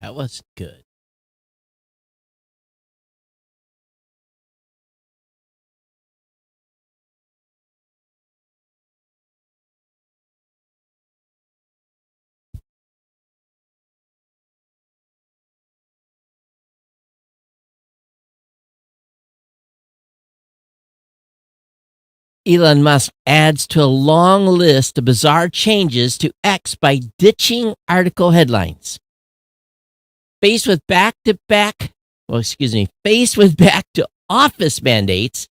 That was good. Elon Musk adds to a long list of bizarre changes to X by ditching article headlines. Faced with faced with back to office mandates,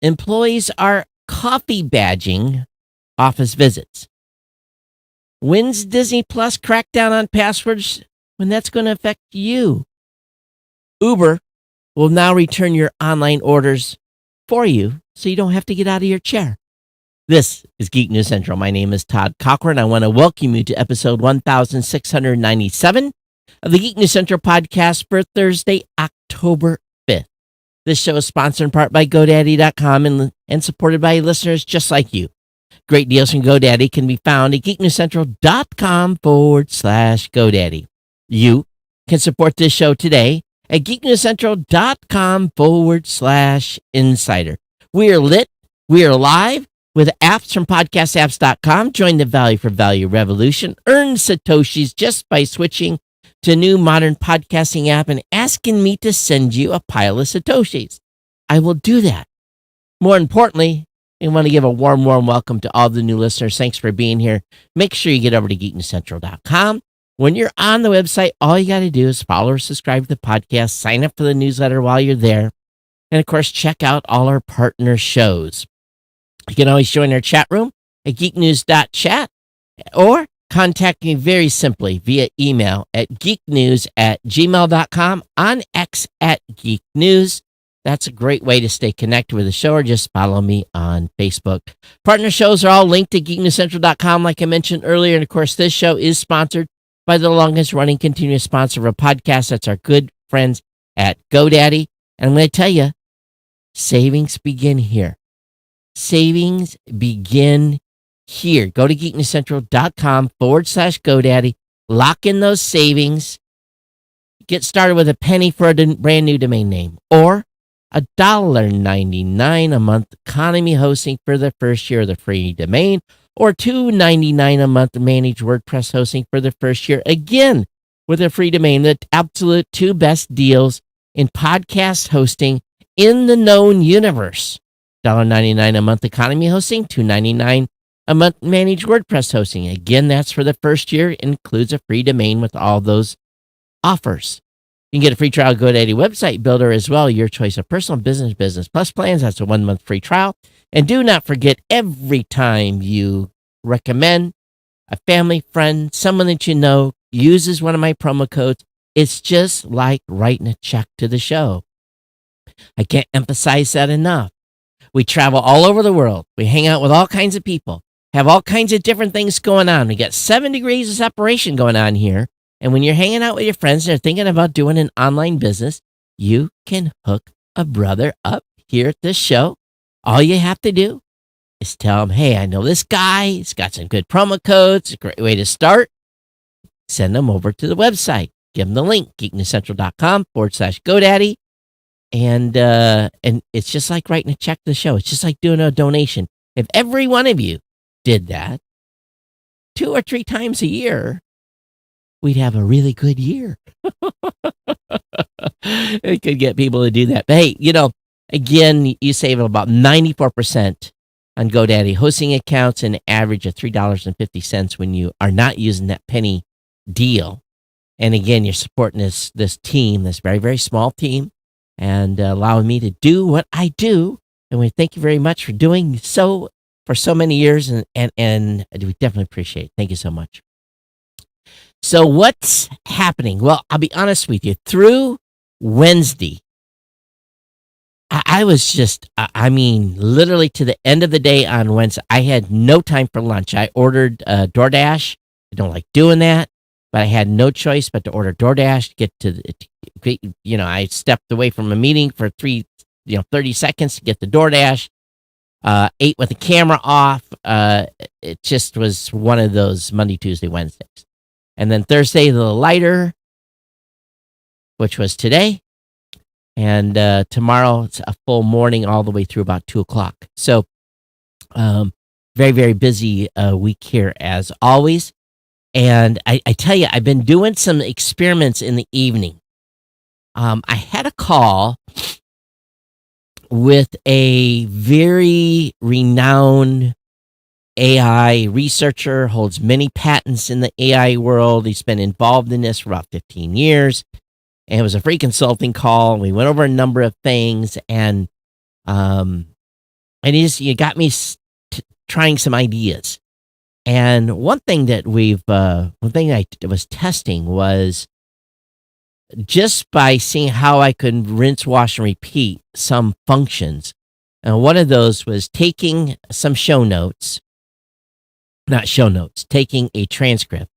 employees are coffee badging office visits. When's Disney Plus crackdown on passwords? When that's going to affect you? Uber will now return your online orders for you so you don't have to get out of your chair. This is Geek News Central. My name is Todd Cochran. I want to welcome you to episode 1697 of the Geek News Central podcast for Thursday, October 5th. This show is sponsored in part by GoDaddy.com and supported by listeners just like you. Great deals from GoDaddy can be found at geeknewscentral.com/GoDaddy. You can support this show today at geeknewscentral.com/insider. We are lit. We are live with apps from podcastapps.com. Join the value for value revolution. Earn Satoshis just by switching to new modern podcasting app and asking me to send you a pile of Satoshis. I will do that. More importantly, I want to give a warm welcome to all the new listeners. Thanks for being here. Make sure you get over to geeknewscentral.com. When you're on the website, all you got to do is follow or subscribe to the podcast, sign up for the newsletter while you're there, and of course, check out all our partner shows. You can always join our chat room at geeknews.chat or contact me very simply via email at geeknews@gmail.com, on X at geeknews. That's a great way to stay connected with the show, or just follow me on Facebook. Partner shows are all linked to geeknewscentral.com, like I mentioned earlier. And of course, this show is sponsored by the longest running continuous sponsor of a podcast. That's our good friends at GoDaddy. And I'm going to tell you, savings begin here. Savings begin here. Go to geeknewscentral.com/GoDaddy. Lock in those savings. Get started with a penny for a brand new domain name, or $1.99 a month economy hosting for the first year of the free domain, or $2.99 a month managed WordPress hosting for the first year, again with a free domain. The absolute two best deals in podcast hosting in the known universe. $1.99 a month economy hosting, $2.99 a month managed WordPress hosting. Again, that's for the first year. It includes a free domain with all those offers. You can get a free trial GoDaddy website builder as well. Your choice of personal, business plus plans. That's a 1 month free trial. And do not forget, every time you recommend a family, friend, someone that you know uses one of my promo codes, it's just like writing a check to the show. I can't emphasize that enough. We travel all over the world. We hang out with all kinds of people, have all kinds of different things going on. We got 7 degrees of separation going on here. And when you're hanging out with your friends and they're thinking about doing an online business, you can hook a brother up here at this show. All you have to do is tell him, hey, I know this guy. He's got some good promo codes. A great way to start. Send them over to the website. Give them the link, geeknewscentral.com/GoDaddy. And it's just like writing a check to the show. It's just like doing a donation. If every one of you did that 2 or 3 times a year, we'd have a really good year. It could get people to do that. But hey, again, you save about 94% on GoDaddy hosting accounts, an average of $3.50 when you are not using that penny deal. And again, you're supporting this team, this very, very small team, and allowing me to do what I do. And we thank you very much for doing so for so many years, and we definitely appreciate it. Thank you so much. So what's happening? Well, I'll be honest with you. Through Wednesday, I was just, literally to the end of the day on Wednesday, I had no time for lunch. I ordered DoorDash. I don't like doing that, but I had no choice but to order DoorDash to get to, I stepped away from a meeting for 30 seconds to get the DoorDash. Ate with the camera off. It just was one of those Monday, Tuesday, Wednesdays. And then Thursday, a little lighter. which was today. And tomorrow it's a full morning all the way through about 2 o'clock. So very, very busy week here as always. And I tell you, I've been doing some experiments in the evening. I had a call with a very renowned AI researcher, holds many patents in the AI world. He's been involved in this for about 15 years. And it was a free consulting call. We went over a number of things, and he got me trying some ideas. And one thing I was testing was just by seeing how I could rinse, wash, and repeat some functions. And one of those was taking some taking a transcript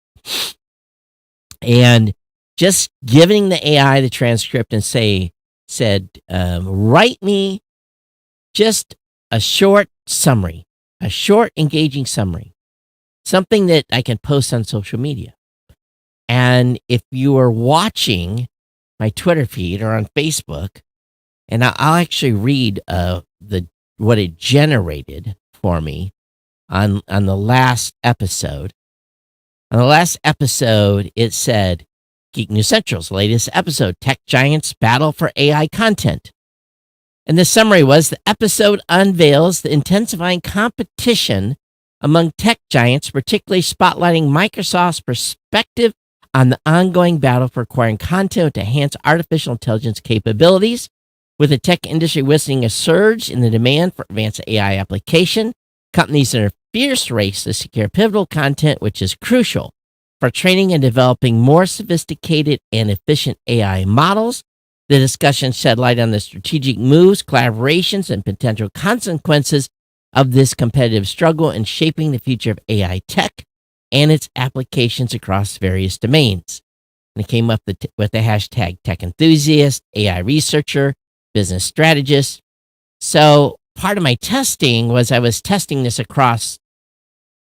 and just giving the AI the transcript and said, write me just a short summary, a short, engaging summary, something that I can post on social media. And if you are watching my Twitter feed or on Facebook, and I'll actually read what it generated for me on the last episode. On the last episode, it said, Geek News Central's latest episode, Tech Giants Battle for AI Content. And the summary was, the episode unveils the intensifying competition among tech giants, particularly spotlighting Microsoft's perspective on the ongoing battle for acquiring content to enhance artificial intelligence capabilities, with the tech industry witnessing a surge in the demand for advanced AI application. Companies are in a fierce race to secure pivotal content, which is crucial for training and developing more sophisticated and efficient AI models. The discussion shed light on the strategic moves, collaborations, and potential consequences of this competitive struggle in shaping the future of AI tech and its applications across various domains. And it came up with the hashtag tech enthusiast, AI researcher, business strategist. So part of my testing was I was testing this across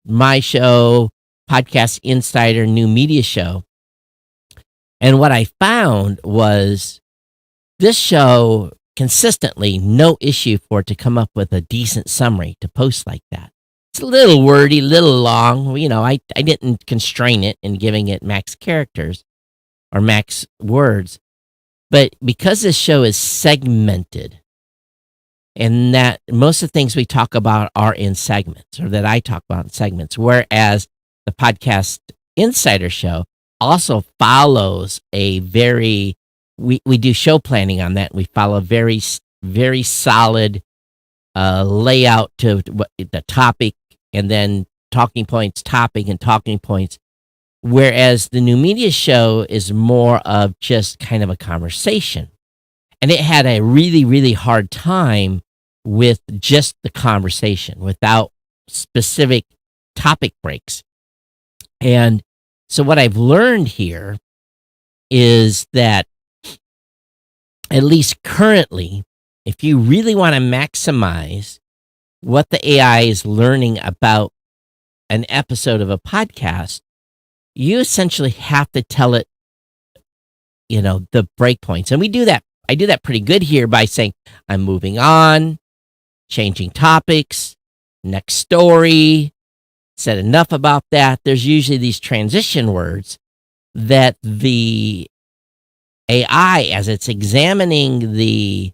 my show, Podcast Insider, New Media Show. And what I found was this show consistently, no issue for it to come up with a decent summary to post like that. It's a little wordy, a little long. I didn't constrain it in giving it max characters or max words. But because this show is segmented, and that most of the things we talk about are in segments, or that I talk about in segments, whereas the Podcast Insider Show also follows a very, we do show planning on that. We follow very, very solid layout to the topic, and then talking points, topic, and talking points. Whereas the New Media Show is more of just kind of a conversation. And it had a really, really hard time with just the conversation without specific topic breaks. And so what I've learned here is that, at least currently, if you really want to maximize what the AI is learning about an episode of a podcast, you essentially have to tell it, the breakpoints. And we do that. I do that pretty good here by saying, I'm moving on, changing topics, next story, said enough about that. There's usually these transition words that the AI, as it's examining the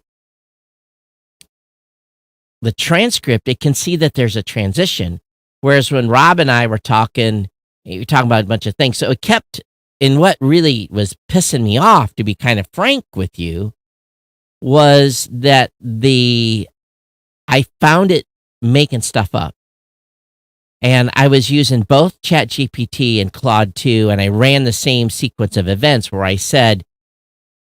transcript, it can see that there's a transition. Whereas when Rob and I were talking about a bunch of things. So it kept, in what really was pissing me off, to be kind of frank with you, was that I found it making stuff up. And I was using both ChatGPT and Claude 2, and I ran the same sequence of events where I said,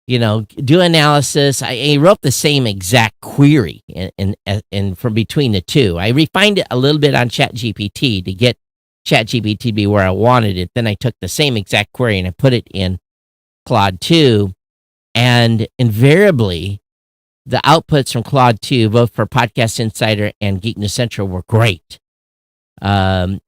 do analysis. I wrote the same exact query and from between the two. I refined it a little bit on ChatGPT to get ChatGPT to be where I wanted it. Then I took the same exact query and I put it in Claude 2, and invariably, the outputs from Claude 2, both for Podcast Insider and Geek News Central, were great. It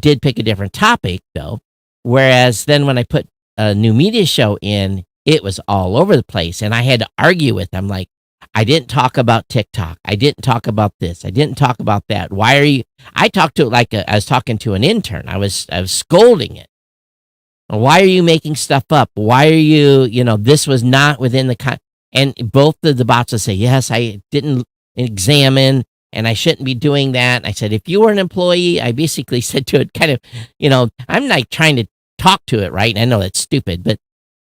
did pick a different topic though. Whereas then when I put a New Media Show in, it was all over the place. And I had to argue with them like, I didn't talk about TikTok. I didn't talk about this. I didn't talk about that. Why are you? I talked to it like I was talking to an intern. I was scolding it. Why are you making stuff up? Why are you, this was not within the and both of the bots would say, yes, I didn't examine and I shouldn't be doing that. And I said, if you were an employee, I basically said to it kind of, I'm like trying to talk to it, right? I know that's stupid, but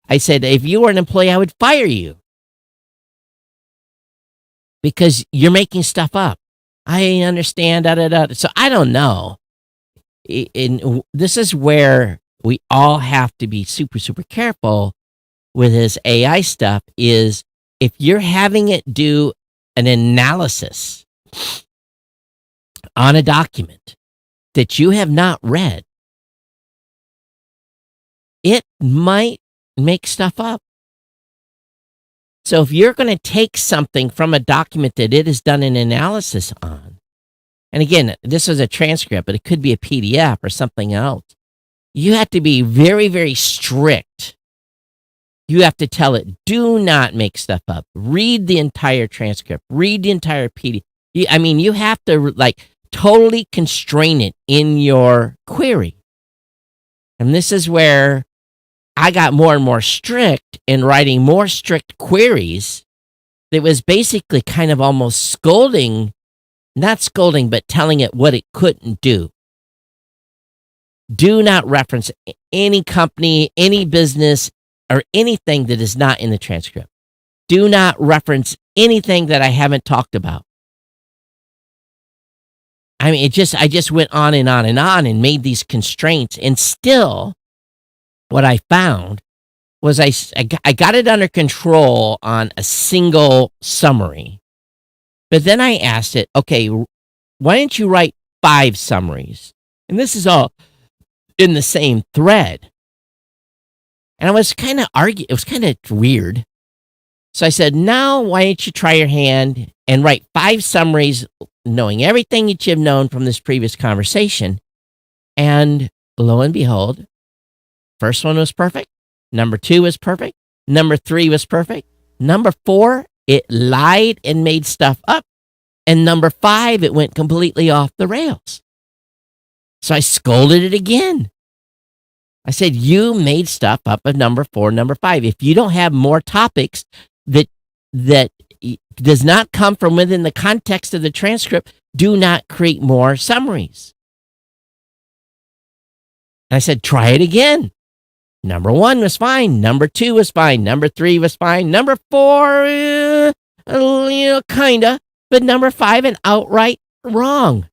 I said, if you were an employee, I would fire you because you're making stuff up. I understand, So I don't know. This is where we all have to be super, super careful with this AI stuff is if you're having it do an analysis on a document that you have not read, it might make stuff up. So if you're going to take something from a document that it has done an analysis on, and again, this is a transcript, but it could be a PDF or something else, you have to be very, very strict. You have to tell it, do not make stuff up. Read the entire transcript. Read the entire PDF. You have to totally constrain it in your query. And this is where I got more and more strict in writing more strict queries that was basically kind of almost scolding, not scolding, but telling it what it couldn't do. Do not reference any company, any business, or anything that is not in the transcript. Do not reference anything that I haven't talked about. I just went on and on and on and made these constraints. And still, what I found was I got it under control on a single summary. But then I asked it, okay, why don't you write 5 summaries? And this is all in the same thread. And I was kind of arguing. It was kind of weird. So I said, now why don't you try your hand and write 5 summaries, knowing everything that you've known from this previous conversation. And lo and behold, first one was perfect. Number 2 was perfect. Number 3 was perfect. Number 4, it lied and made stuff up. And number 5, it went completely off the rails. So I scolded it again. I said, you made stuff up of number 4, number 5. If you don't have more topics that does not come from within the context of the transcript, do not create more summaries. And I said, try it again. Number 1 was fine. Number 2 was fine. Number 3 was fine. Number 4, kinda. But number 5, an outright wrong.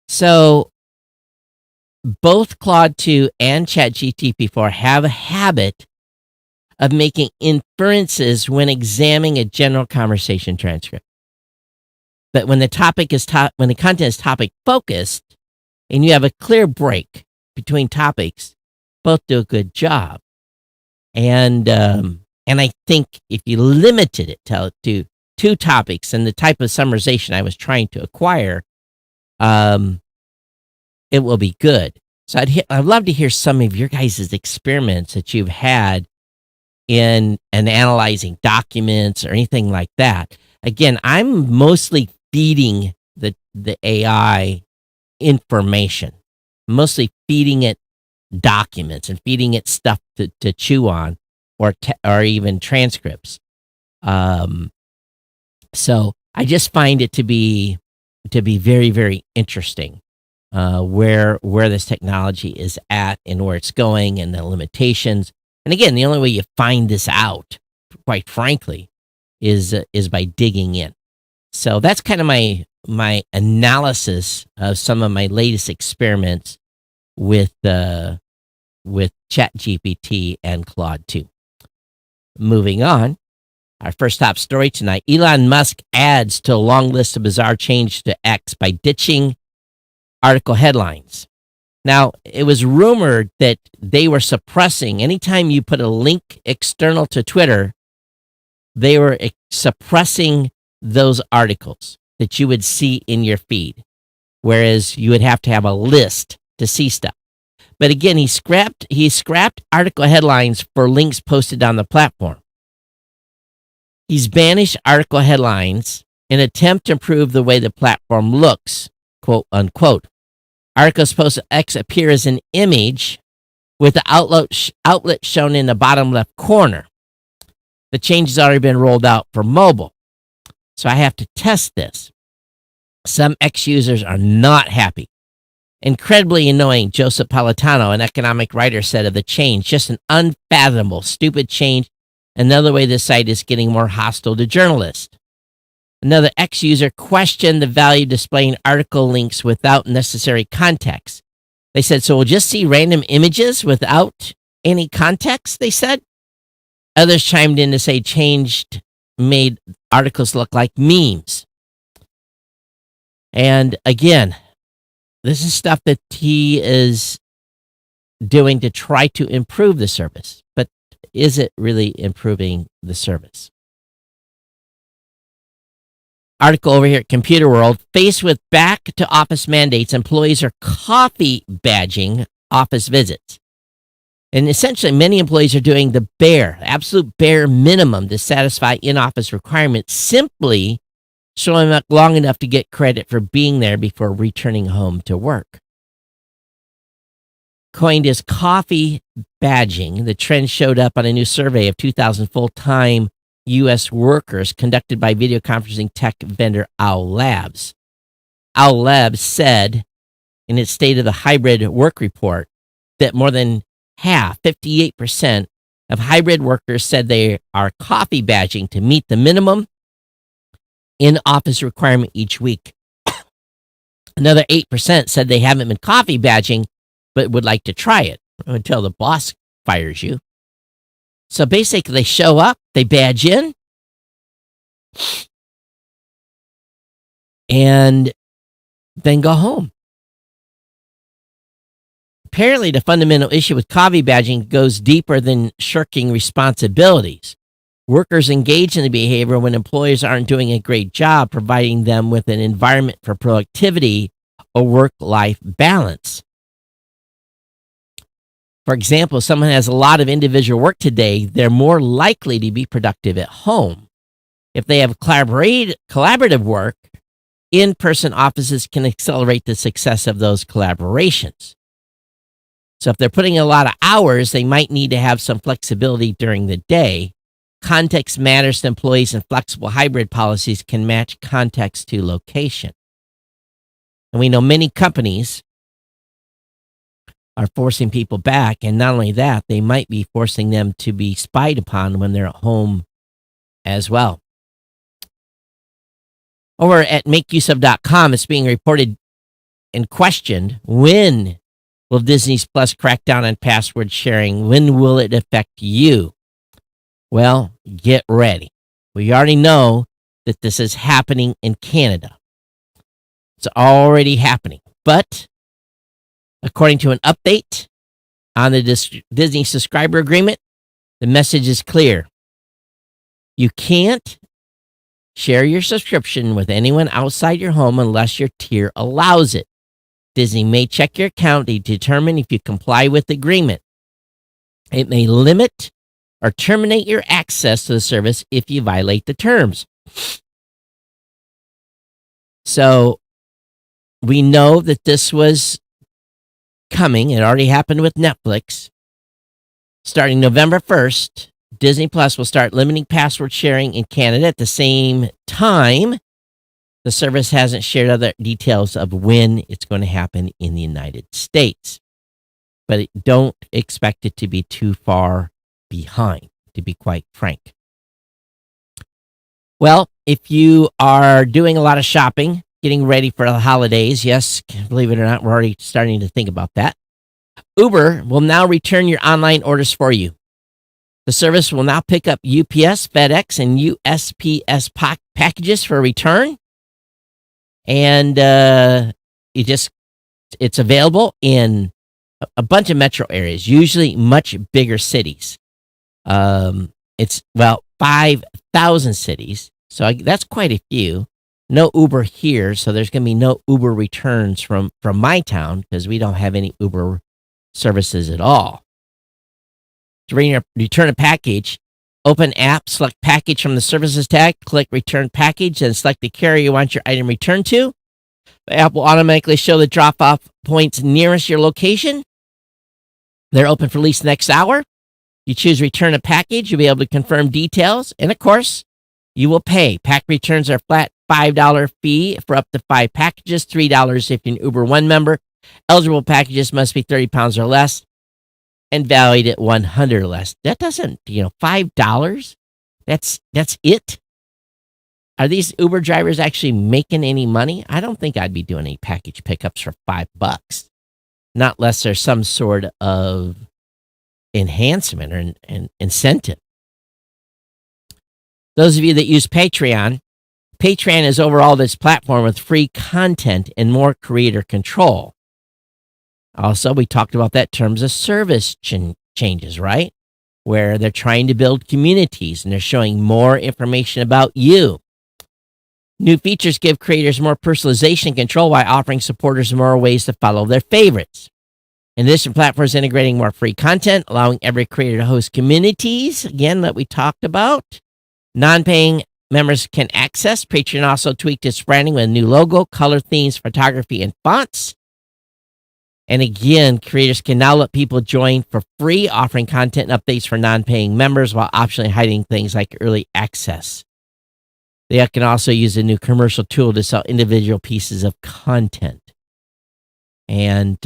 So both Claude 2 and ChatGPT-4 have a habit of making inferences when examining a general conversation transcript. But when the content is topic focused, and you have a clear break between topics, both do a good job. And I think if you limited it to 2 topics and the type of summarization I was trying to acquire, it will be good. So I'd love to hear some of your guys' experiments that you've had in analyzing documents or anything like that. Again, I'm mostly feeding the AI information, mostly feeding it documents and feeding it stuff to chew on, or even transcripts. So I just find it to be very, very interesting where this technology is at and where it's going and the limitations. And again, the only way you find this out, quite frankly, is by digging in. So that's kind of my analysis of some of my latest experiments with ChatGPT and Claude 2. Moving on, our first top story tonight: Elon Musk adds to a long list of bizarre changes to X by ditching article headlines. Now, it was rumored that they were suppressing, anytime you put a link external to Twitter, they were suppressing those articles that you would see in your feed, whereas you would have to have a list to see stuff. But again, he scrapped article headlines for links posted on the platform. He's banished article headlines in an attempt to improve the way the platform looks, quote unquote. Articles posted X appear as an image with the outlet shown in the bottom left corner. The change has already been rolled out for mobile, so I have to test this. Some X users are not happy. Incredibly annoying, Joseph Politano, an economic writer, said of the change. Just an unfathomable, stupid change. Another way this site is getting more hostile to journalists. Another X user questioned the value of displaying article links without necessary context. They said, so we'll just see random images without any context, they said. Others chimed in to say made articles look like memes. And again, this is stuff that he is doing to try to improve the service. But is it really improving the service? Article over here at Computer World. Faced with back-to-office mandates, employees are coffee badging office visits. And essentially, many employees are doing the absolute bare minimum to satisfy in-office requirements, simply showing up long enough to get credit for being there before returning home to work. Coined as coffee badging, the trend showed up on a new survey of 2,000 full-time U.S. workers conducted by video conferencing tech vendor Owl Labs. Owl Labs said in its State of the Hybrid Work report that more than half, 58%, of hybrid workers said they are coffee badging to meet the minimum in-office requirement each week. Another 8% said they haven't been coffee badging but would like to try it until the boss fires you. So basically, they show up, they badge in, and then go home. Apparently, the fundamental issue with coffee badging goes deeper than shirking responsibilities. Workers engage in the behavior when employers aren't doing a great job providing them with an environment for productivity or work-life balance. For example, if someone has a lot of individual work today, they're more likely to be productive at home. If they have collaborative work, in-person offices can accelerate the success of those collaborations. So if they're putting in a lot of hours, they might need to have some flexibility during the day. Context matters to employees, and flexible hybrid policies can match context to location. And we know many companies are forcing people back, and not only that, they might be forcing them to be spied upon when they're at home as well. Over at makeuseof.com, it's being reported and questioned, when will Disney's Plus crack down on password sharing? When will it affect you? Well, get ready. We already know that this is happening in Canada. It's already happening. But according to an update on the Disney subscriber agreement, the message is clear. You can't share your subscription with anyone outside your home unless your tier allows it. Disney may check your account to determine if you comply with the agreement. It may limit or terminate your access to the service if you violate the terms. So we know that this was coming. It already happened with Netflix. Starting November 1st, Disney Plus will start limiting password sharing in Canada. At the same time, the service hasn't shared other details of when it's going to happen in the United States. But don't expect it to be too far behind, to be quite frank. Well, if you are doing a lot of shopping, getting ready for the holidays, yes, believe it or not, we're already starting to think about that. Uber will now return your online orders for you. The service will now pick up UPS, FedEx, and USPS packages for return. And it's available in a bunch of metro areas, usually much bigger cities. It's 5,000 cities, so that's quite a few. No Uber here, so there's going to be no Uber returns from my town because we don't have any Uber services at all. To return a package, open app, select package from the services tag, click return package, and select the carrier you want your item returned to. The app will automatically show the drop-off points nearest your location. They're open for at least the next hour. You choose return a package, you'll be able to confirm details, and of course, you will pay. Pack returns are flat $5 fee for up to 5 packages, $3 if you're an Uber One member. Eligible packages must be 30 pounds or less and valued at 100 or less. That doesn't, $5? That's it? Are these Uber drivers actually making any money? I don't think I'd be doing any package pickups for $5. Not unless there's some sort of enhancement or an incentive. Those of you that use Patreon is overall this platform with free content and more creator control. Also, we talked about that in terms of service changes, right? Where they're trying to build communities and they're showing more information about you. New features give creators more personalization and control while offering supporters more ways to follow their favorites. In addition, platforms integrating more free content, allowing every creator to host communities, again, that we talked about. Non-paying members can access. Patreon also tweaked its branding with a new logo, color themes, photography, and fonts. And again, creators can now let people join for free, offering content and updates for non-paying members while optionally hiding things like early access. They can also use a new commercial tool to sell individual pieces of content. And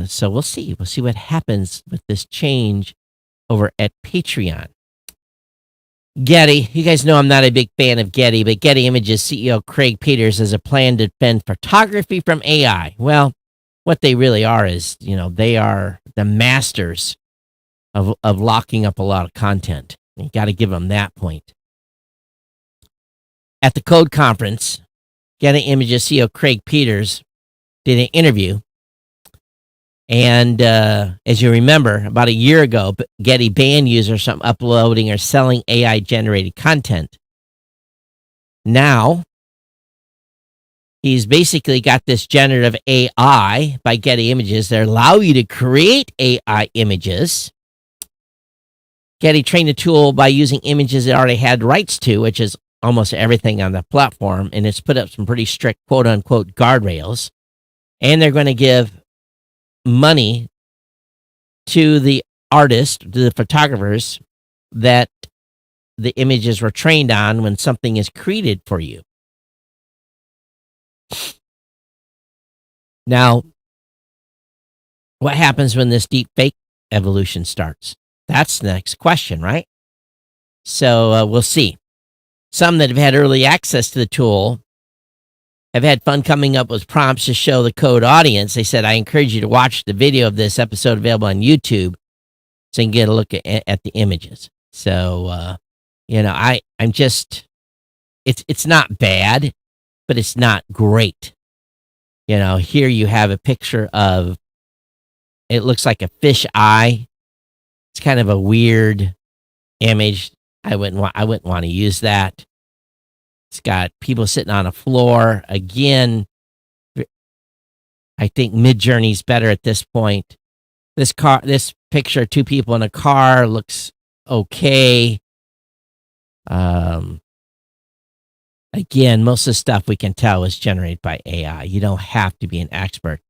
so we'll see. We'll see what happens with this change over at Patreon. Getty. You guys know I'm not a big fan of Getty, but Getty Images CEO Craig Peters has a plan to defend photography from AI. Well, what they really are is, they are the masters of locking up a lot of content. You got to give them that point. At the Code Conference, Getty Images CEO Craig Peters did an interview. And as you remember, about a year ago, Getty banned users from uploading or selling AI-generated content. Now, he's basically got this generative AI by Getty Images that allow you to create AI images. Getty trained the tool by using images it already had rights to, which is almost everything on the platform, and it's put up some pretty strict quote-unquote guardrails. And they're going to give money to the artist, to the photographers that the images were trained on when something is created for you. Now, what happens when this deep fake evolution starts? That's the next question, right? So we'll see. Some that have had early access to the tool have had fun coming up with prompts to show the code audience. They said, I encourage you to watch the video of this episode available on YouTube so you can get a look at the images. So, I'm just, it's not bad, but it's not great. Here you have a picture of, it looks like a fish eye. It's kind of a weird image. I wouldn't want to use that. It's got people sitting on a floor. Again, I think Midjourney's better at this point. This picture of two people in a car looks okay. Again, most of the stuff we can tell is generated by AI. You don't have to be an expert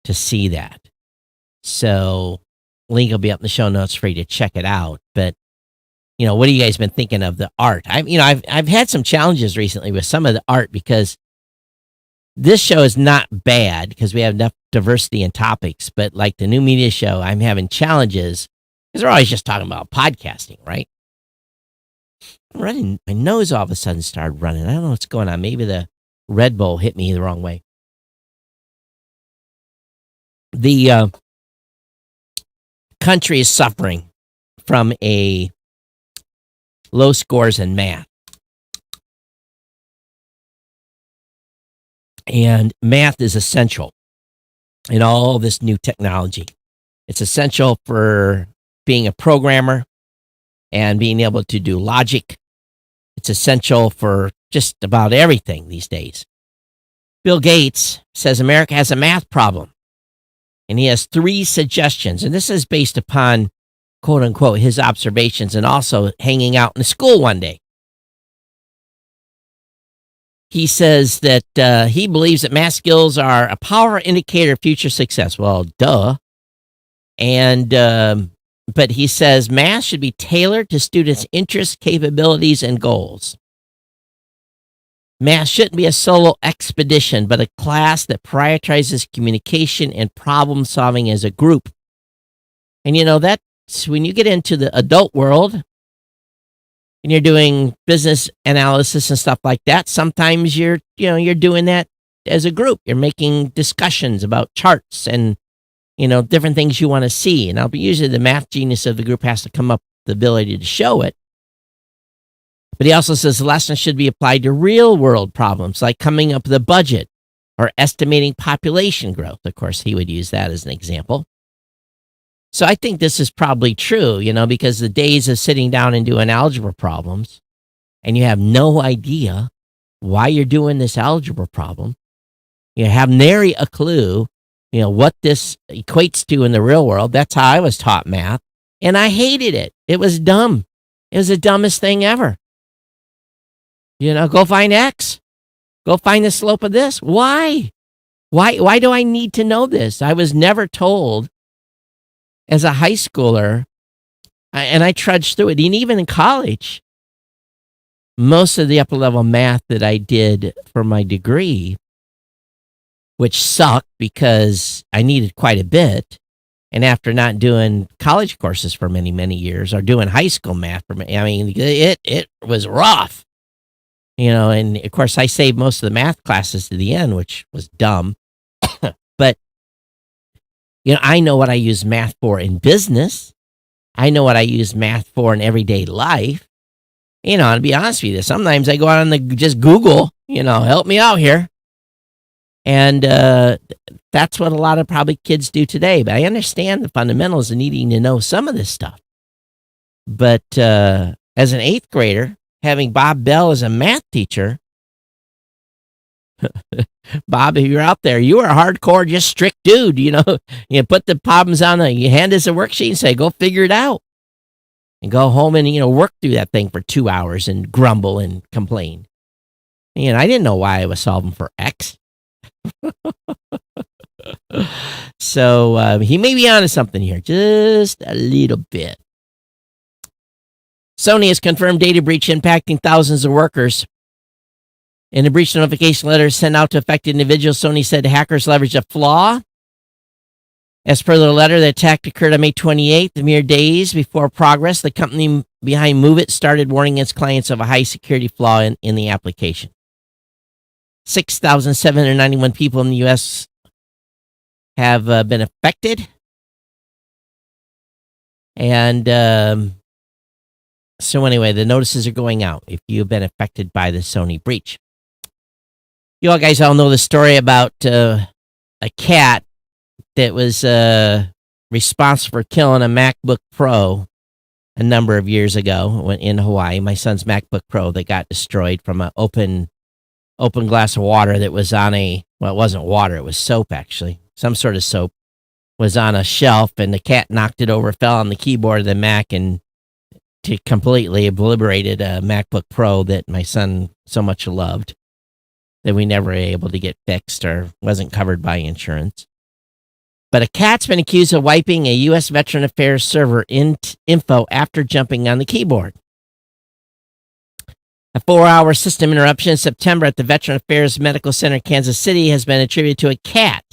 to see that. So, link will be up in the show notes for you to check it out. But what have you guys been thinking of the art? I've had some challenges recently with some of the art because this show is not bad because we have enough diversity in topics, but like the new media show, I'm having challenges because they're always just talking about podcasting, right? I'm running, my nose all of a sudden started running. I don't know what's going on. Maybe the Red Bull hit me the wrong way. The country is suffering from a low scores in math. And math is essential in all this new technology. It's essential for being a programmer and being able to do logic. It's essential for just about everything these days. Bill Gates says America has a math problem. And he has 3 suggestions. And this is based upon, quote unquote, his observations and also hanging out in the school one day. He says that he believes that math skills are a powerful indicator of future success. Well, duh. And but he says math should be tailored to students' interests, capabilities, and goals. Math shouldn't be a solo expedition, but a class that prioritizes communication and problem solving as a group. And that's when you get into the adult world and you're doing business analysis and stuff like that. Sometimes you're doing that as a group. You're making discussions about charts and different things you want to see. And usually the math genius of the group has to come up with the ability to show it. But he also says the lesson should be applied to real world problems like coming up with a budget or estimating population growth. Of course, he would use that as an example. So I think this is probably true, because the days of sitting down and doing algebra problems and you have no idea why you're doing this algebra problem, you have nary a clue, what this equates to in the real world. That's how I was taught math. And I hated it. It was dumb. It was the dumbest thing ever. Go find X. Go find the slope of this. Why? Why do I need to know this? I was never told as a high schooler, and I trudged through it. And even in college, most of the upper level math that I did for my degree, which sucked because I needed quite a bit. And after not doing college courses for many, many years or doing high school math it was rough. And of course I saved most of the math classes to the end, which was dumb. But, I know what I use math for in business. I know what I use math for in everyday life. And to be honest with you, sometimes I go out on just Google, help me out here. And that's what a lot of probably kids do today. But I understand the fundamentals of needing to know some of this stuff. But as an 8th grader, having Bob Bell as a math teacher, Bob, if you're out there, you are a hardcore, just strict dude. You put the problems you hand us a worksheet and say, go figure it out. And go home and, work through that thing for 2 hours and grumble and complain. I didn't know why I was solving for X. So he may be onto something here, just a little bit. Sony has confirmed data breach impacting thousands of workers. In a breach notification letter sent out to affected individuals, Sony said hackers leveraged a flaw. As per the letter, the attack occurred on May 28th, mere days before Progress. The company behind MoveIt started warning its clients of a high security flaw in the application. 6,791 people in the U.S. have been affected. And so anyway, the notices are going out if you've been affected by the Sony breach. You all guys all know the story about a cat that was responsible for killing a MacBook Pro a number of years ago in Hawaii. My son's MacBook Pro that got destroyed from an open glass of water that was on it wasn't water, it was soap actually. Some sort of soap was on a shelf, and the cat knocked it over, fell on the keyboard of the Mac, and completely obliterated a MacBook Pro that my son so much loved that we never were able to get fixed or wasn't covered by insurance. But a cat's been accused of wiping a U.S. Veteran Affairs server info after jumping on the keyboard. A 4-hour system interruption in September at the Veteran Affairs Medical Center, Kansas City, has been attributed to a cat.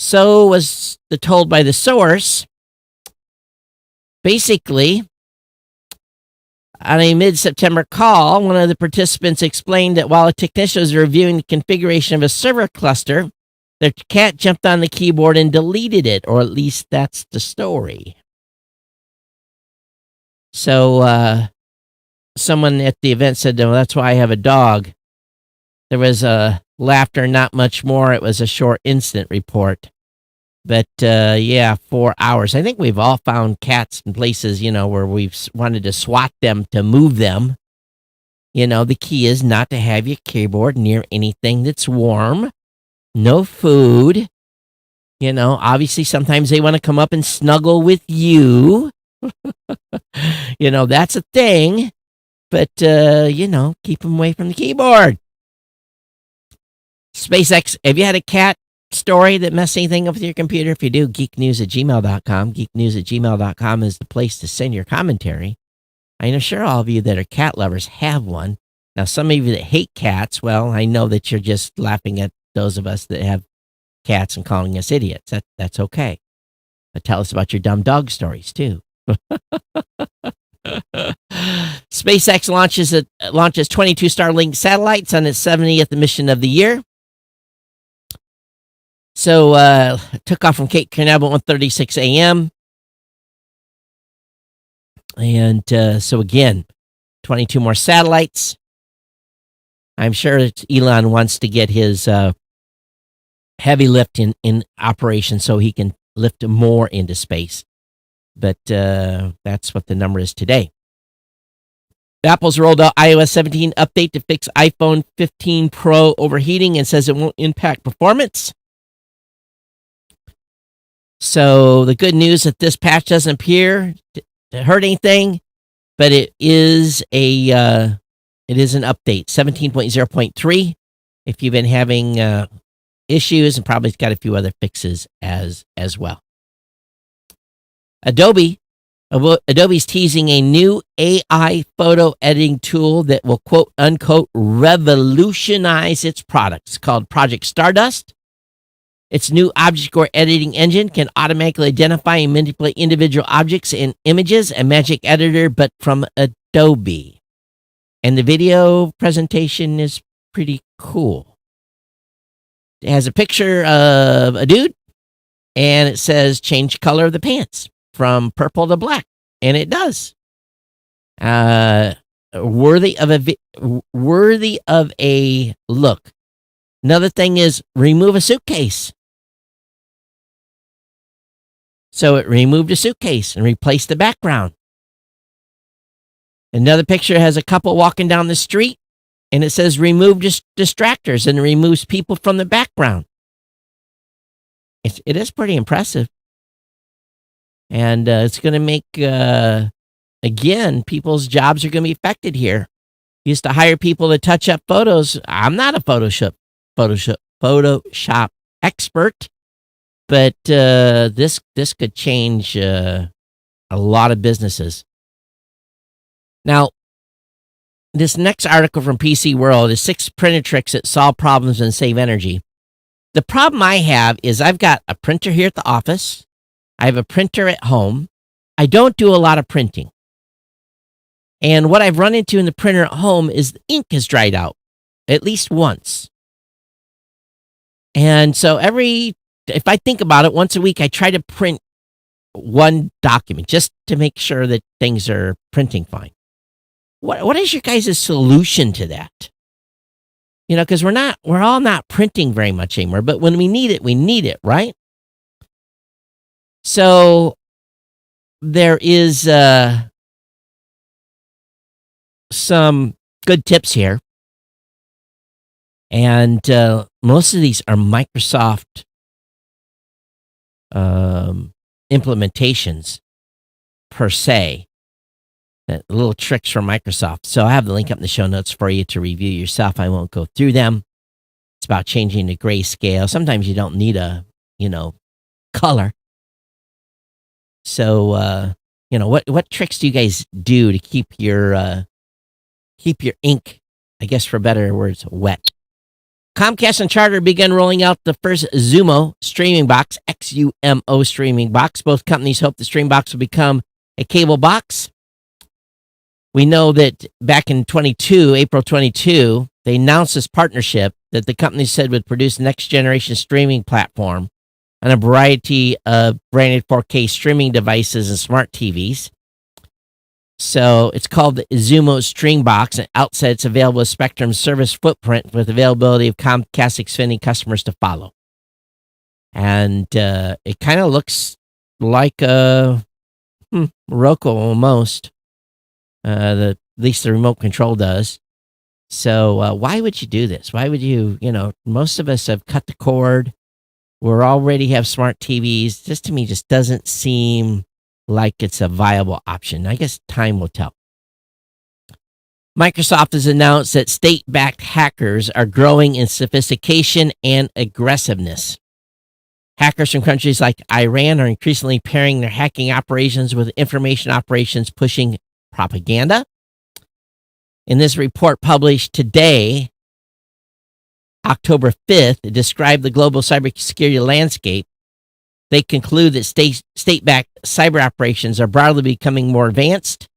So was told by the source. Basically, on a mid-September call, one of the participants explained that while a technician was reviewing the configuration of a server cluster, their cat jumped on the keyboard and deleted it, or at least that's the story. So, someone at the event said, well, that's why I have a dog. There was laughter, not much more. It was a short incident report. But, 4 hours. I think we've all found cats in places, where we've wanted to swat them to move them. The key is not to have your keyboard near anything that's warm. No food. Obviously sometimes they want to come up and snuggle with you. That's a thing. But, keep them away from the keyboard. SpaceX, have you had a cat story that messed anything up with your computer? If you do, geeknews@gmail.com. Geeknews@gmail.com is the place to send your commentary. I'm sure all of you that are cat lovers have one. Now, some of you that hate cats, well, I know that you're just laughing at those of us that have cats and calling us idiots. That's okay. But tell us about your dumb dog stories, too. SpaceX launches 22 Starlink satellites on its 70th mission of the year. So took off from Cape Canaveral at 1:36 a.m. And so again, 22 more satellites. I'm sure Elon wants to get his heavy lift in operation so he can lift more into space. But that's what the number is today. Apple's rolled out iOS 17 update to fix iPhone 15 Pro overheating and says it won't impact performance. So the good news that this patch doesn't appear to hurt anything, but it is an update, 17.0.3. If you've been having issues, and probably got a few other fixes as well. Adobe's teasing a new AI photo editing tool that will quote unquote revolutionize its products, called Project Stardust. Its new object core editing engine can automatically identify and manipulate individual objects and images, a magic editor, but from Adobe. And the video presentation is pretty cool. It has a picture of a dude, and it says change color of the pants from purple to black, and it does. Worthy of a look. Another thing is remove a suitcase. So it removed a suitcase and replaced the background. Another picture has a couple walking down the street, and it says remove distractors, and it removes people from the background. It is pretty impressive. And it's going to make, again, people's jobs are going to be affected here. Used to hire people to touch up photos. I'm not a Photoshop expert, but this could change a lot of businesses. Now, this next article from PC World is 6 printer tricks that solve problems and save energy. The problem I have is I've got a printer here at the office. I have a printer at home. I don't do a lot of printing. And what I've run into in the printer at home is the ink has dried out at least once. And so if I think about it, once a week, I try to print one document just to make sure that things are printing fine. What is your guys' solution to that? Because we're all not printing very much anymore, but when we need it, right? So there is some good tips here. And most of these are Microsoft implementations per se. Little tricks from Microsoft. So I have the link up in the show notes for you to review yourself. I won't go through them. It's about changing the grayscale. Sometimes you don't need a, color. So, what tricks do you guys do to keep your ink, I guess for better words, wet? Comcast and Charter began rolling out the first Xumo streaming box, XUMO streaming box. Both companies hope the stream box will become a cable box. We know that back in April 22, they announced this partnership that the company said would produce next generation streaming platform on a variety of branded 4K streaming devices and smart TVs. So it's called the Xumo Stream Box, and outside it's available with Spectrum service footprint with availability of Comcast Xfinity customers to follow. And it kind of looks like a Roku almost. At least the remote control does. So why would you do this? Why would you, most of us have cut the cord. already have smart TVs. This to me just doesn't seem like it's a viable option. I guess time will tell. Microsoft has announced that state-backed hackers are growing in sophistication and aggressiveness. Hackers from countries like Iran are increasingly pairing their hacking operations with information operations pushing propaganda. In this report published today, October 5th, it described the global cybersecurity landscape. They conclude that state-backed cyber operations are broadly becoming more advanced.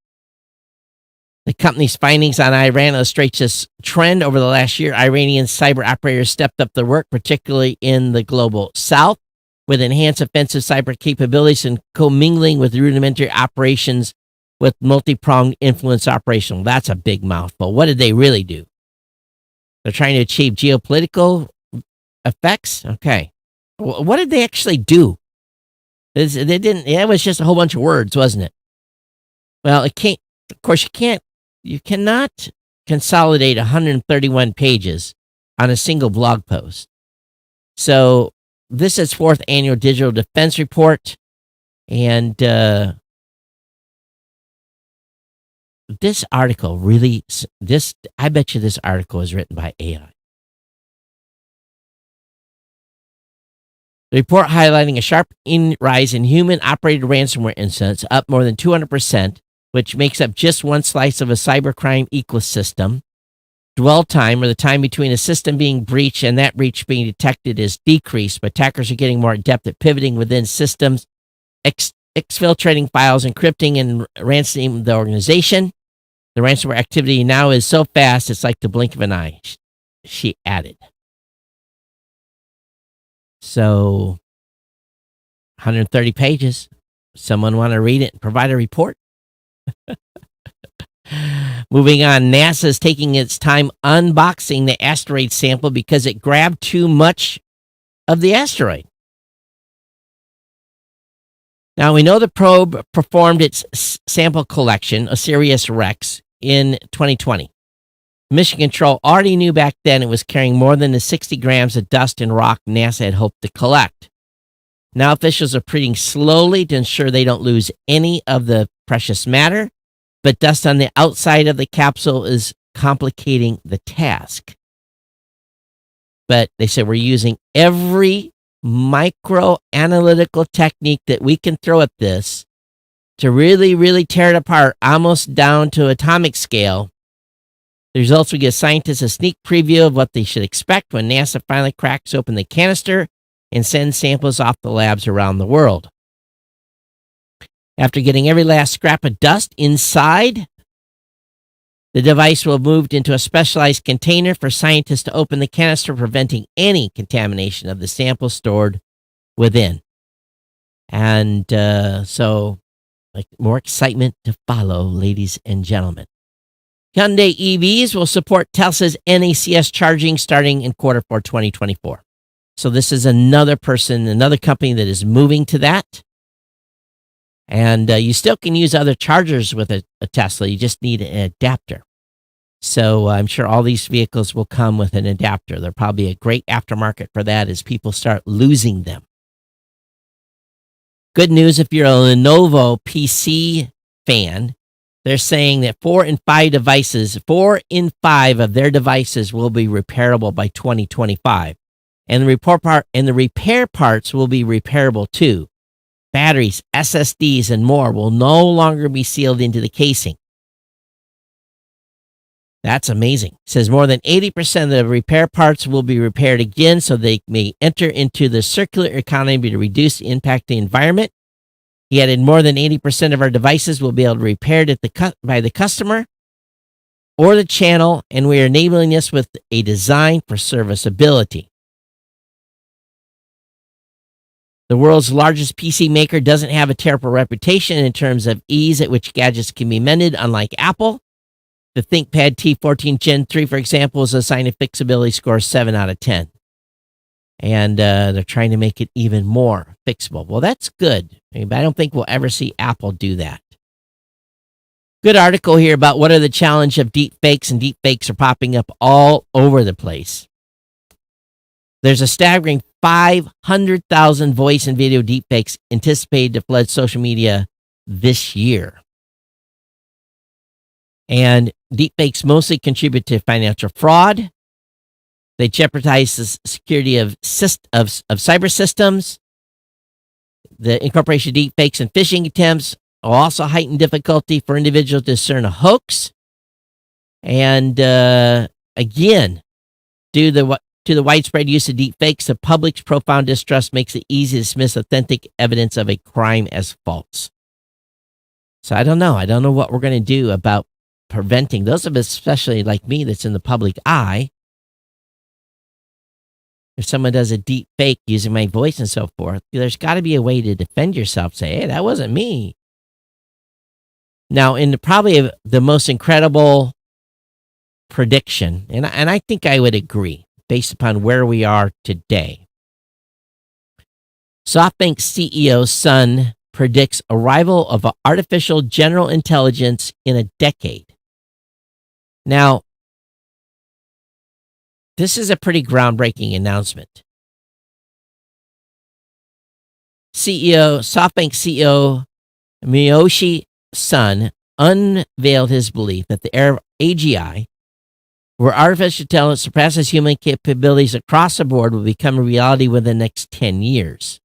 The company's findings on Iran illustrates this trend. Over the last year, Iranian cyber operators stepped up their work, particularly in the global south, with enhanced offensive cyber capabilities and commingling with rudimentary operations with multi-pronged influence operational. That's a big mouthful. What did they really do? They're trying to achieve geopolitical effects? Okay. What did they actually do? They didn't. It was just a whole bunch of words, wasn't it? Well, it can't. Of course, you cannot consolidate 131 pages on a single blog post. So this is fourth annual digital defense report, and this article really. I bet you this article is written by AI. The report highlighting a sharp rise in human-operated ransomware incidents, up more than 200%, which makes up just one slice of a cybercrime ecosystem. Dwell time, or the time between a system being breached and that breach being detected, is decreased, but attackers are getting more adept at pivoting within systems, exfiltrating files, encrypting, and ransoming the organization. The ransomware activity now is so fast, it's like the blink of an eye, she added. So, 130 pages. Someone want to read it and provide a report? Moving on, NASA is taking its time unboxing the asteroid sample because it grabbed too much of the asteroid. Now, we know the probe performed its sample collection, OSIRIS-REx, in 2020. Mission Control already knew back then it was carrying more than the 60 grams of dust and rock NASA had hoped to collect. Now officials are proceeding slowly to ensure they don't lose any of the precious matter, but dust on the outside of the capsule is complicating the task. But they said we're using every micro-analytical technique that we can throw at this to really, really tear it apart, almost down to atomic scale. The results will give scientists a sneak preview of what they should expect when NASA finally cracks open the canister and sends samples off the labs around the world. After getting every last scrap of dust inside, the device will be moved into a specialized container for scientists to open the canister, preventing any contamination of the sample stored within. And so, more excitement to follow, ladies and gentlemen. Hyundai EVs will support Tesla's NACS charging starting in Q4 2024. So this is another company that is moving to that. And you still can use other chargers with a Tesla. You just need an adapter. So I'm sure all these vehicles will come with an adapter. There'll probably be a great aftermarket for that as people start losing them. Good news if you're a Lenovo PC fan. They're saying that 4 in 5 of their devices will be repairable by 2025. And the repair parts will be repairable too. Batteries, SSDs, and more will no longer be sealed into the casing. That's amazing. It says more than 80% of the repair parts will be repaired again so they may enter into the circular economy to reduce the impact of the environment. He added more than 80% of our devices will be able to be repaired by the customer or the channel, and we are enabling this with a design for serviceability. The world's largest PC maker doesn't have a terrible reputation in terms of ease at which gadgets can be mended, unlike Apple. The ThinkPad T14 Gen 3, for example, is assigned a fixability score of 7 out of 10. And they're trying to make it even more fixable. Well, that's good. I don't think we'll ever see Apple do that. Good article here about what are the challenge of deep fakes, and deep fakes are popping up all over the place. There's a staggering 500,000 voice and video deepfakes anticipated to flood social media this year. And deepfakes mostly contribute to financial fraud. They jeopardize the security of cyber systems. The incorporation of deepfakes and phishing attempts will also heighten difficulty for individuals to discern a hoax. And again, due to the widespread use of deepfakes, the public's profound distrust makes it easy to dismiss authentic evidence of a crime as false. So I don't know. I don't know what we're going to do about preventing those of us, especially like me, that's in the public eye. If someone does a deep fake using my voice and so forth, there's got to be a way to defend yourself. Say, hey, that wasn't me. Now, in probably the most incredible prediction, and I think I would agree based upon where we are today, SoftBank CEO Sun predicts arrival of artificial general intelligence in a decade. Now, this is a pretty groundbreaking announcement. SoftBank CEO Miyoshi Sun unveiled his belief that the era of AGI, where artificial intelligence surpasses human capabilities across the board, will become a reality within the next 10 years.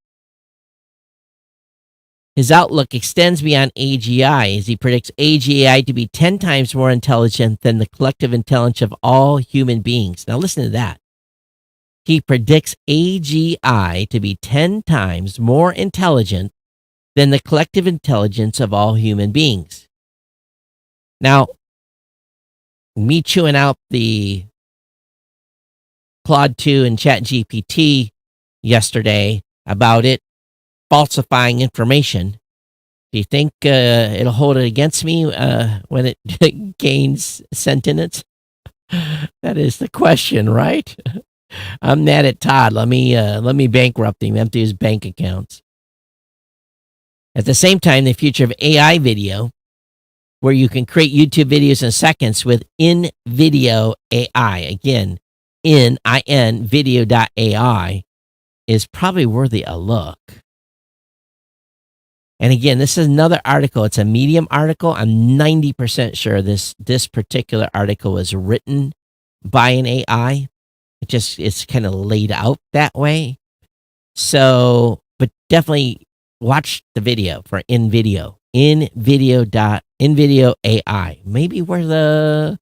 His outlook extends beyond AGI as he predicts AGI to be 10 times more intelligent than the collective intelligence of all human beings. Now listen to that. He predicts AGI to be 10 times more intelligent than the collective intelligence of all human beings. Now, me chewing out the Claude 2 and ChatGPT yesterday about it falsifying information. Do you think it'll hold it against me when it gains sentience? That is the question, right? I'm mad at Todd. Let me bankrupt him, empty his bank accounts. At the same time, the future of AI video, where you can create YouTube videos in seconds with in-video AI, again, video.ai, is probably worthy a look. And again, this is another article. It's a Medium article. I'm 90% sure this particular article was written by an AI. It's kind of laid out that way. So, but definitely watch the video for in-video AI. Maybe worth a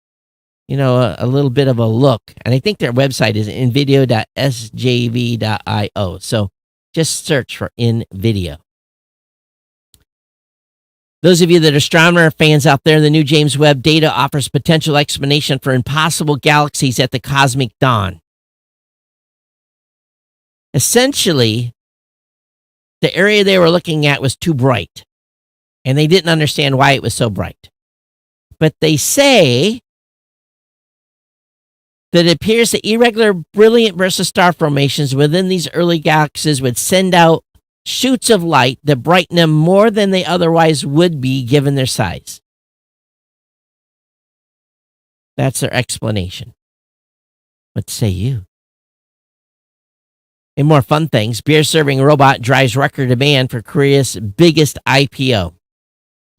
little bit of a look. And I think their website is invideo.sjv.io. So just search for in-video. Those of you that are astronomer fans out there, the new James Webb data offers potential explanation for impossible galaxies at the cosmic dawn. Essentially, the area they were looking at was too bright, and they didn't understand why it was so bright. But they say that it appears that irregular, brilliant versus star formations within these early galaxies would send out shoots of light that brighten them more than they otherwise would be given their size. That's their explanation. What say you? In more fun things, beer-serving robot drives record demand for Korea's biggest IPO.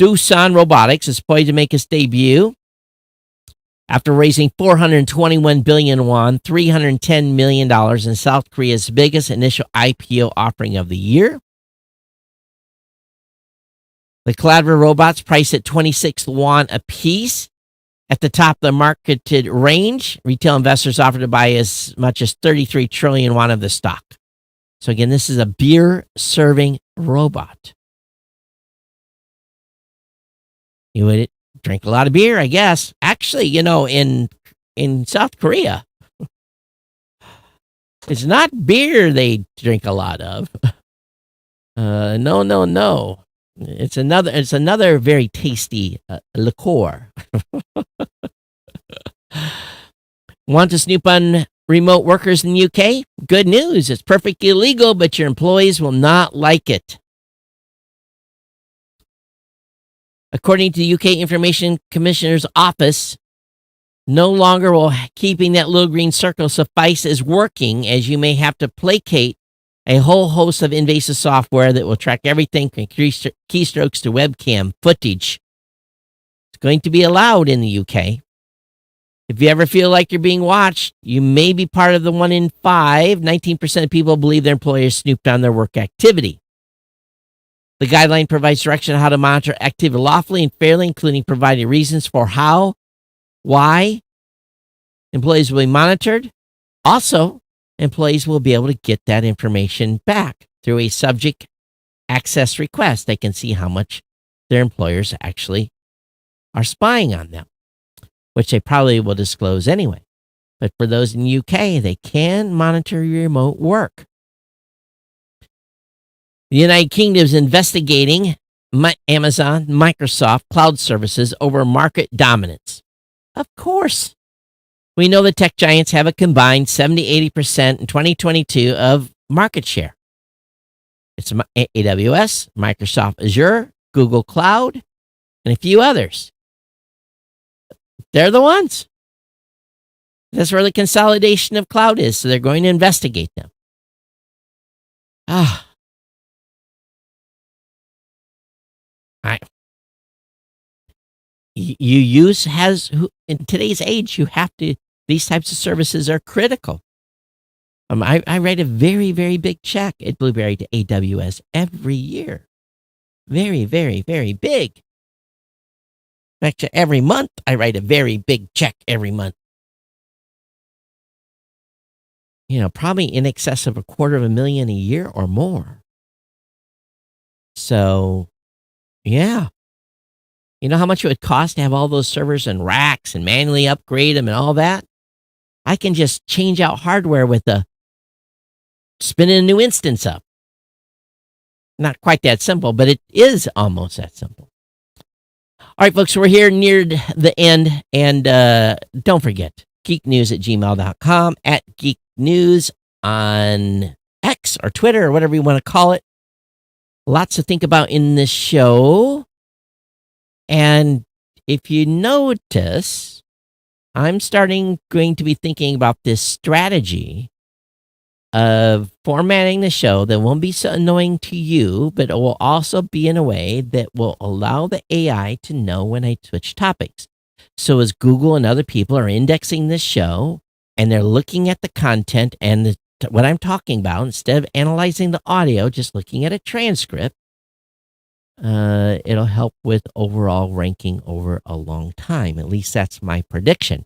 Doosan Robotics is poised to make its debut after raising 421 billion won, $310 million in South Korea's biggest initial IPO offering of the year. The collaborative robots, priced at 26 won a piece, at the top of the marketed range. Retail investors offered to buy as much as 33 trillion won of the stock. So again, this is a beer-serving robot. You would drink a lot of beer, I guess. Actually, in South Korea, it's not beer they drink a lot of. No. It's another very tasty liqueur. Want to snoop on remote workers in the UK? Good news. It's perfectly legal, but your employees will not like it. According to the UK Information Commissioner's Office, no longer will keeping that little green circle suffice as working, as you may have to placate a whole host of invasive software that will track everything from keystrokes to webcam footage. It's going to be allowed in the UK. If you ever feel like you're being watched, you may be part of the 1 in 5. 19% of people believe their employers snooped on their work activity. The guideline provides direction on how to monitor activity lawfully and fairly, including providing reasons for how, why employees will be monitored. Also, employees will be able to get that information back through a subject access request. They can see how much their employers actually are spying on them, which they probably will disclose anyway. But for those in the UK, they can monitor your remote work. The United Kingdom is investigating Amazon, Microsoft cloud services over market dominance. Of course. We know the tech giants have a combined 70-80% in 2022 of market share. It's AWS, Microsoft Azure, Google Cloud, and a few others. They're the ones. That's where the consolidation of cloud is, so they're going to investigate them. In today's age, you have to, these types of services are critical. I write a very, very big check at Blueberry to AWS every year. Very, very, very big. Actually, every month, I write a very big check every month. Probably in excess of $250,000 a year or more. So, yeah. You know how much it would cost to have all those servers and racks and manually upgrade them and all that? I can just change out hardware with spinning a new instance up. Not quite that simple, but it is almost that simple. All right, folks, we're here near the end. And don't forget, geeknews@gmail.com, at geeknews on X or Twitter or whatever you want to call it. Lots to think about in this show. And if you notice, I'm going to be thinking about this strategy of formatting the show that won't be so annoying to you, but it will also be in a way that will allow the AI to know when I switch topics. So as Google and other people are indexing this show and they're looking at the content and what I'm talking about, instead of analyzing the audio, just looking at a transcript, it'll help with overall ranking over a long time. At least that's my prediction.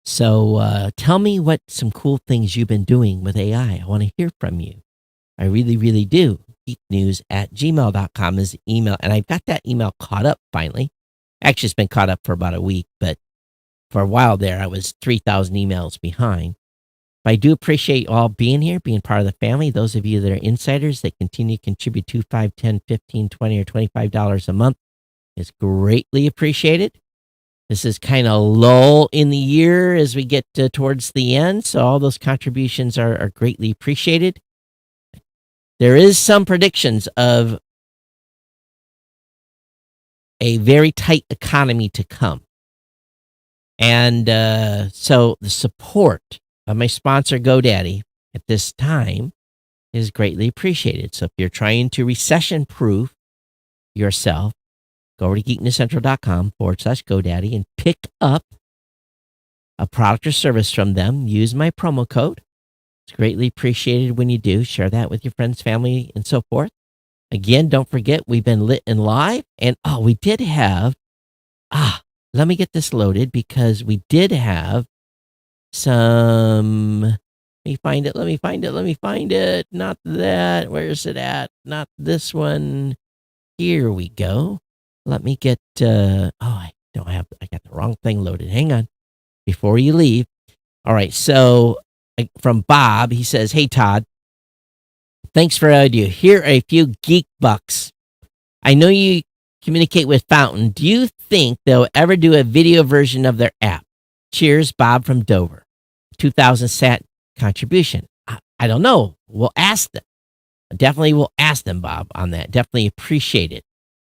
So tell me what some cool things you've been doing with AI. I want to hear from you. I really, really do. geeknews@gmail.com is the email. And I've got that email caught up finally. Actually, it's been caught up for about a week, but for a while there, I was 3,000 emails behind. But I do appreciate you all being here, being part of the family. Those of you that are insiders that continue to contribute $2, $5, $10, $15, $20, or $25 a month is greatly appreciated. This is kind of lull in the year as we get towards the end, so all those contributions are greatly appreciated. There is some predictions of a very tight economy to come. And so the support of my sponsor, GoDaddy, at this time is greatly appreciated. So if you're trying to recession-proof yourself, go over to geeknewscentral.com/GoDaddy and pick up a product or service from them. Use my promo code. It's greatly appreciated when you do. Share that with your friends, family, and so forth. Again, don't forget, we've been lit and live. And, we did have, let me get this loaded because we did have some, let me find it. Not that. Where is it at? Not this one. Here we go. Let me get, I got the wrong thing loaded. Hang on. Before you leave. All right. So from Bob, he says, "Hey, Todd, thanks for audio. Here are a few geek bucks. I know you communicate with Fountain. Do you think they'll ever do a video version of their app? Cheers, Bob from Dover. 2000 sat contribution." I don't know. We'll ask them. Definitely will ask them, Bob, on that. Definitely appreciate it.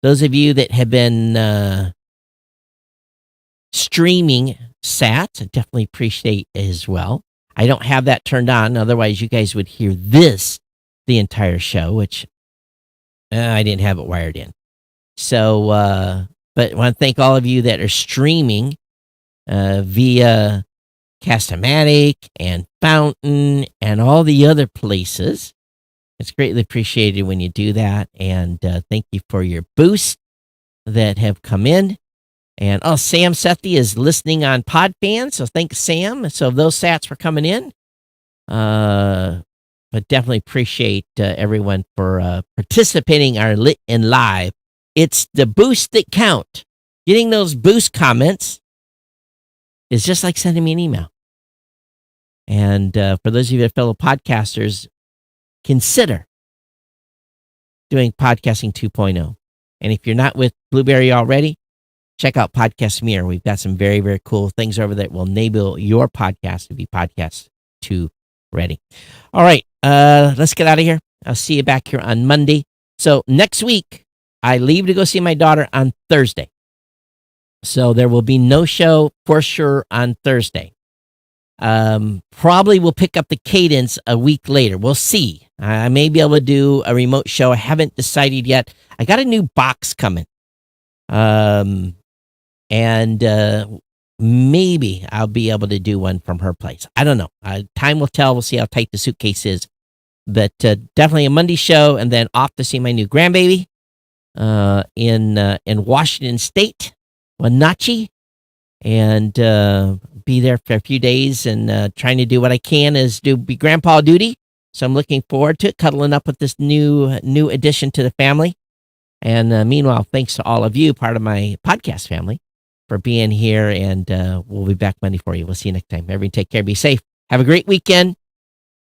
Those of you that have been streaming sats, I definitely appreciate it as well. I don't have that turned on. Otherwise, you guys would hear this the entire show, which I didn't have it wired in. So, but I want to thank all of you that are streaming via Cast-O-Matic and Fountain and all the other places. It's greatly appreciated when you do that. And thank you for your boosts that have come in. And Sam Sethi is listening on Podfan. So thanks, Sam. So those sats were coming in. But definitely appreciate everyone for participating in live. It's the boost that count. Getting those boost comments is just like sending me an email. And for those of you that are fellow podcasters, consider doing Podcasting 2.0. And if you're not with Blueberry already, check out Podcast Mirror. We've got some very, very cool things over there that will enable your podcast to be Podcast 2 ready. All right, let's get out of here. I'll see you back here on Monday. So next week, I leave to go see my daughter on Thursday. So there will be no show for sure on Thursday. Probably we'll pick up the cadence a week later. We'll see. I may be able to do a remote show. I haven't decided yet. I got a new box coming. And maybe I'll be able to do one from her place. I don't know. Time will tell. We'll see how tight the suitcase is. But definitely a Monday show, and then off to see my new grandbaby in Washington State, Wenatchee, and be there for a few days and trying to do what I can is be grandpa duty. So I'm looking forward to it, cuddling up with this new addition to the family. And meanwhile, thanks to all of you, part of my podcast family, for being here. And we'll be back Monday for you. We'll see you next time. Everybody take care. Be safe. Have a great weekend.